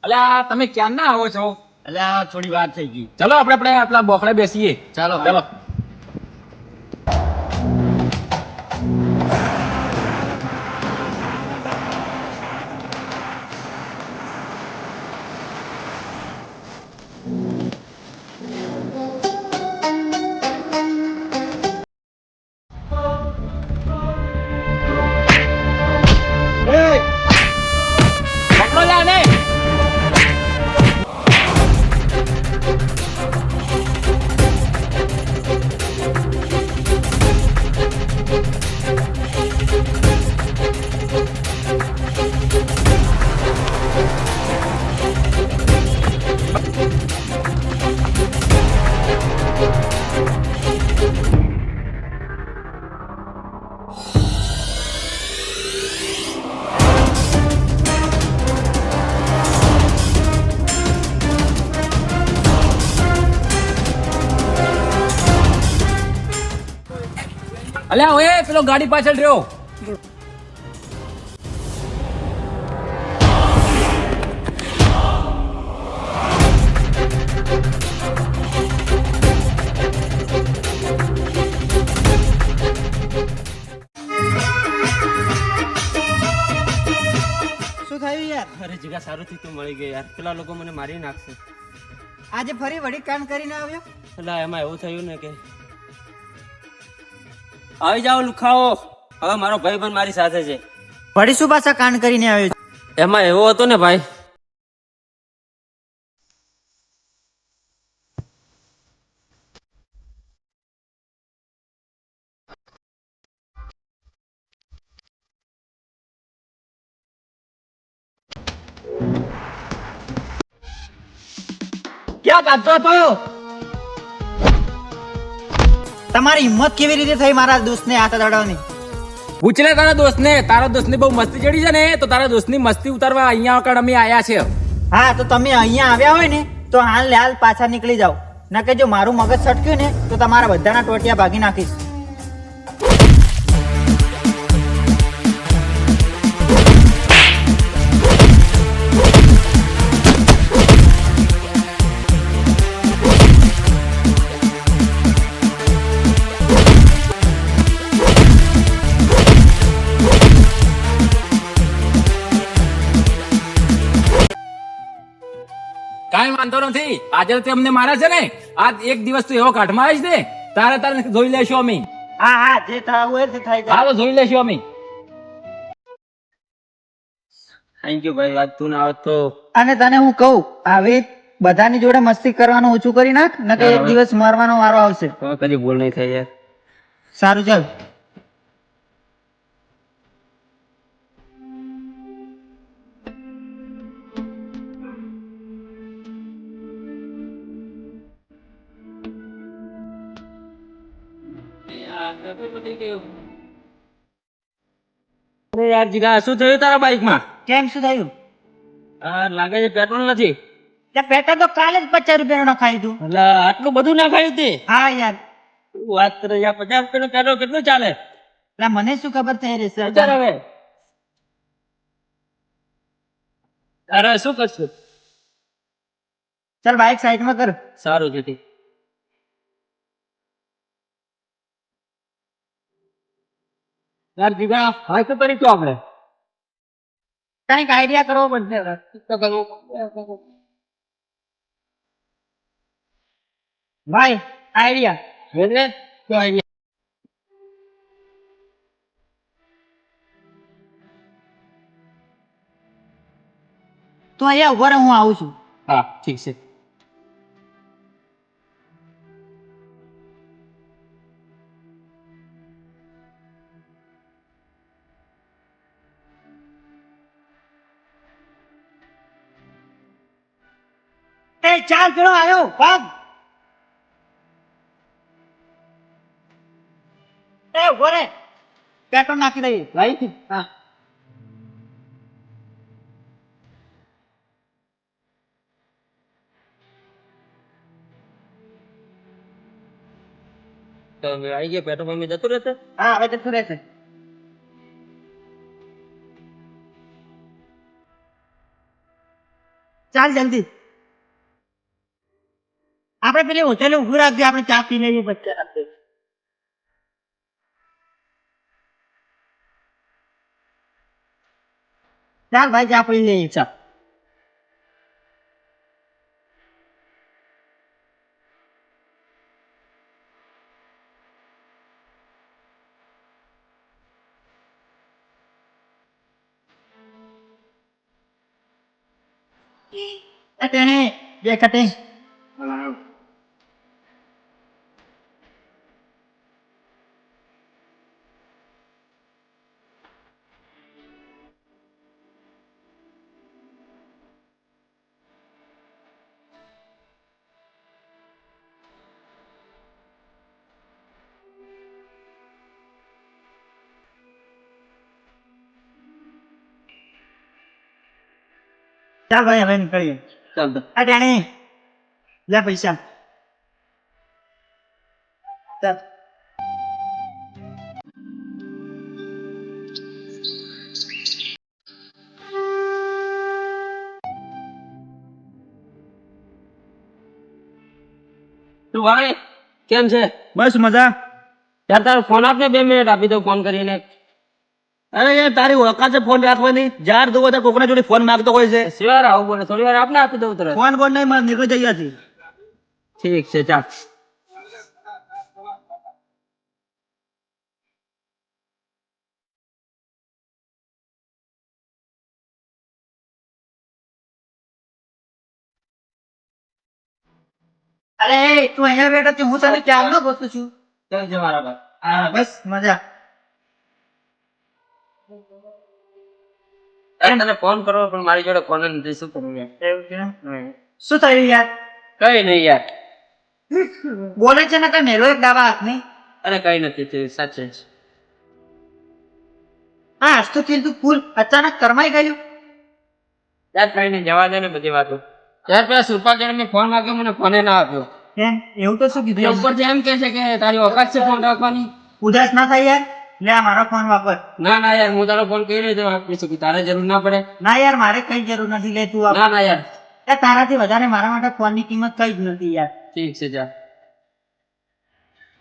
અલ્યા તમે ક્યાં ના આવો છો? અલ્યા થોડી વાર થઈ ગઈ. ચલો આપણે આપણા બોખડે બેસીએ. ચાલો ચલો. પકડો લ્યા ને. અલ્યા ઓએ પેલો ગાડી પાછળ રહ્યો. શું થયું યાર? અરે જીગા સારું થયું તું મળી ગઈ યાર. પેલા લોકો મને મારી નાખશે. આજે ફરી વળી કામ કરીને આવ્યો? એટલે એમાં એવું થયું ને કે આવી જાઓ લુખાઓ. હવે મારો ભાઈ પણ મારી સાથે છે. વળી શું પાછા કાંડ કરીને આવ્યો? એમાં એવો હતો ને ભાઈ, ક્યાં કાઢતો હતો? તમારી હિંમત કેવી રીતે થઈ મારા દોસ્તને હાથ અડાડવાની? પૂછ લે તારા દોસ્તને. તારા દોસ્તની બહુ મસ્તી ચડી છે ને, તો તારા દોસ્તની મસ્તી ઉતારવા અહીંયા આગળ અમે આયા છે. હા તો તમે અહીંયા આવ્યા હોય ને તો હાલ પાછા નીકળી જાઓ. ના કે જો મારું મગજ છટક્યું ને તો તમારા બધાના ટોટિયા ભાગી નાખીશ. કાંઈ વાંધો નથી. આજે તો અમને મારે છે ને, આજ એક દિવસ તું એવો કાઢમાં આવીશ ને, તારે જોઈ લેશું અમે. હા જે થવું હોય તે થઈ જાય. હા તો જોઈ લેશું અમે. થેન્ક યુ ભાઈ. વાત તું ના આવત તો અને તને હું કહું, આવી બધાની જોડે મસ્તી કરવાનું ઓછું કરી નાખ, ન કે એક દિવસ મારવાનો વારો આવશે. હવે કદી ભૂલ નહીં થઈ યાર. સારું ચાલ. અરે યાર જીગા, શું થયું તારા બાઈકમાં? કેમ શું થયું? લાગે છે પેટ્રોલ નથી. ત્યાં પેટ્રોલ તો કાલે જ 50 રૂપિયાનું નખાયું હતું. એટલે આટલું બધું નાખાયું તે? હા યાર. વાત કરે યાર. 50 રૂપિયાનું પેટ્રોલ કેટલું ચાલે? એટલે મને શું ખબર થઈ રહેશે? વિચાર હવે. અરે શું કરશું? ચાલ બાઈક સાઈડમાં કર. સારું છે તે. યાર જીગા, હા શું કરીશું આપણે? કઈક આઈડિયા કરવો પડશે. ભાઈ આઈડિયા. એટલે શું idea? તો અહીંયા ઉભો રહે, હું આવું છું. હા ઠીક છે. એ ચાલ પેલો આવ્યો, ભાગ. એ ઉભો રે, પેટ્રોલ નાખી દઈએ. ભાઈ હા તો હવે આવી ગયા, પેટ્રોલ પંપે જતું રહેશે. હા હવે જતું રહેશે. ચાલ જલ્દી આપણે પેલી હોટેલે ઊભું રાખજે આપણે ચા પી લઈએ પછી રાખજે ચાલ ભાઈ ચા પી લઈએ ચાલ તેને બે કટિંગ ચાલ ભાઈ હવે નીકળીએ ચાલ તો. તેને લે પૈસા ચાલ તું ભાઈ કેમ છે? બસ મજા યાર તારો ફોન આપ ને 2 મિનિટ આપી દઉં ફોન કરીને. અરે યાર તારી ઓકાત છે ફોન રાખવાની જાર દો બધા કોકના જોડે ફોન માંગતો હોય છે શિવાર આવું બોલે થોડી વાર આપને આપી દઉં તરત. ફોન બોન નહીં મારે નીકળી જઈએ છીએ ઠીક છે ચાલ. અરે તું અહીંયા બેઠો છું હું તને ક્યારનો પૂછું છું ચાલ છે મારા ભાઈ. હા બસ મજા અરે તને ફોન કરવો પણ મારી જોડે ફોન નથી શું કરું યાર. એવું છે શું થયું યાર કઈ નહીં યાર. બોલે છે ને કઈ મેલો એક ડાબા હાથની અરે કઈ નથી થયું સાચે જ. હા આજ તો તું ફૂલ અચાનક કરમાઈ ગયું યાર કઈ નહીં જવા દે ને બધી વાતો. યાર પેલા સુરપાલ મેં ફોન માગ્યો મને ફોને ના આપ્યો. કેમ એવું તો શું એ કીધું ઉપરથી એમ કે છે કે તારી ઓકાત છે ફોન રાખવાની. ઉદાસ ના થાય યાર લે આ મારો ફોન વાપર ના ના યાર હું તારો ફોન કઈ રીતે વાપરી શકું તારે જરૂર ના પડે. ના યાર મારે કઈ જરૂર નથી લે તું વાપર ના ના યાર યાર તારાથી વધારે મારા માટે ફોનની કિંમત કઈ જ નથી યાર ઠીક છે ચાલ.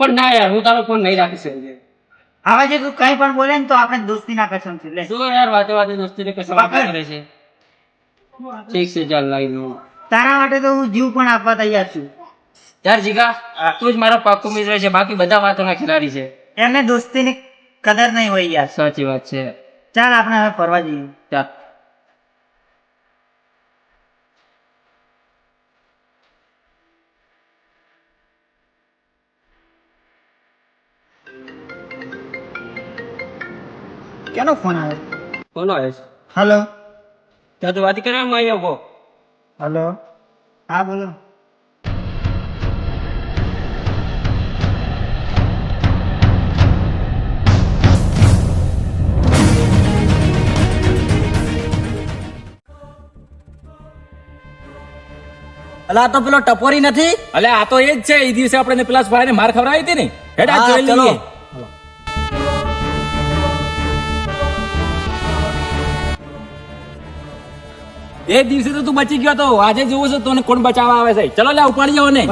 પણ ના યાર હું તારો ફોન નહીં રાખી શકું. હવે જે તું કઈ પણ બોલે ને તો આપણે દોસ્તી ના કસમ છે લે શું યાર વાતે વાતે દોસ્તી કસમ પકડ. કરે છે. ઠીક છે ચાલ લાવી દઉં. તારા માટે તો હું જીવ પણ આપવા તૈયાર છું યાર જીગા તું જ મારો પાક્કો મિત્ર છે બાકી બધા વાતોના ખિલાડી છે. એમને દોસ્તીની કદર નહીં હોય યાર સાચી વાત છે. ચાલ આપણે હવે ફરવા જઈએ ચાલ. કેનો ફોન આવે કોનો આવે છે? હલો ત્યાં તો વાત કરવા માં આવ્યો કો. હલો હા બોલો અલા આ તો પેલો ટપોરી નથી અલે આ તો એ જ છે એ દિવસે આપણે પેલા ભાઈને માર ખવડાવી હતી ને હેડ આ હા, જોઈ ચલો. લઈએ એ દિવસે તો તું બચી ગયો તો આજે જોવું છે તને કોણ બચાવવા આવે છે ચલો લે ઉપાડી જાઓ ને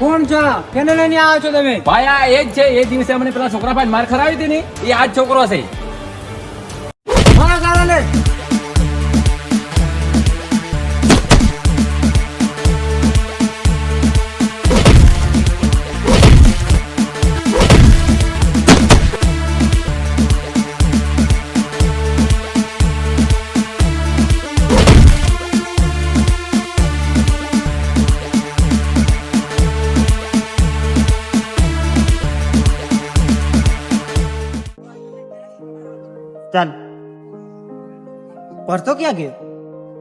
કોણ છે કેને લઈને આવ્યો છો તમે ભાઈ આ એ જ છે એ દિવસે અમને પેલા છોકરા ભાઈ માર ખવડાવી હતી ને એ આ જ છોકરો છે મારા કારણે ચાલ ભરતો ક્યાં ગયો?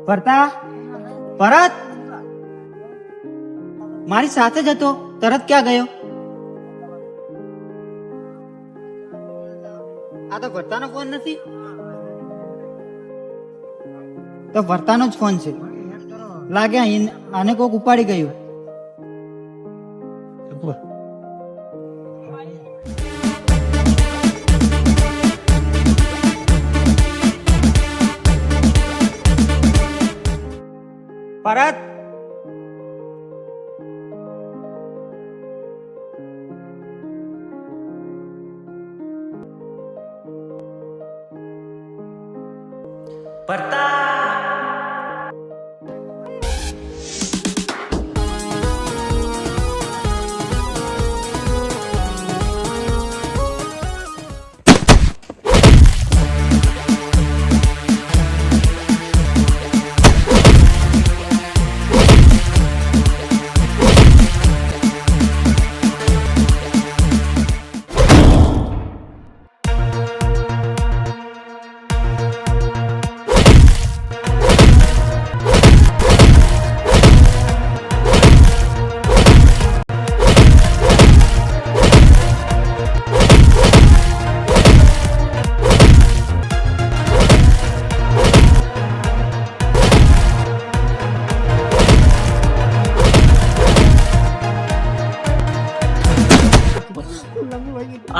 ભરતા, ભરત મારી સાથે જ હતો, તરત ક્યાં ગયો? આ તો ભરતાનો ફોન નથી, તો ભરતાનો જ ફોન છે લાગે. આને કોક ઉપાડી ગયું. ભરત,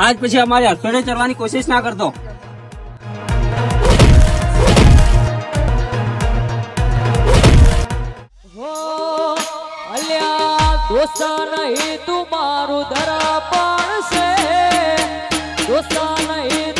આજ પછી અમારી હથેળે ચડવાની કોશિશ ના કરતો. અલ્યા દોસ્તા નહીં તું મારું ધરા પણ છે દોસ્તા નહીં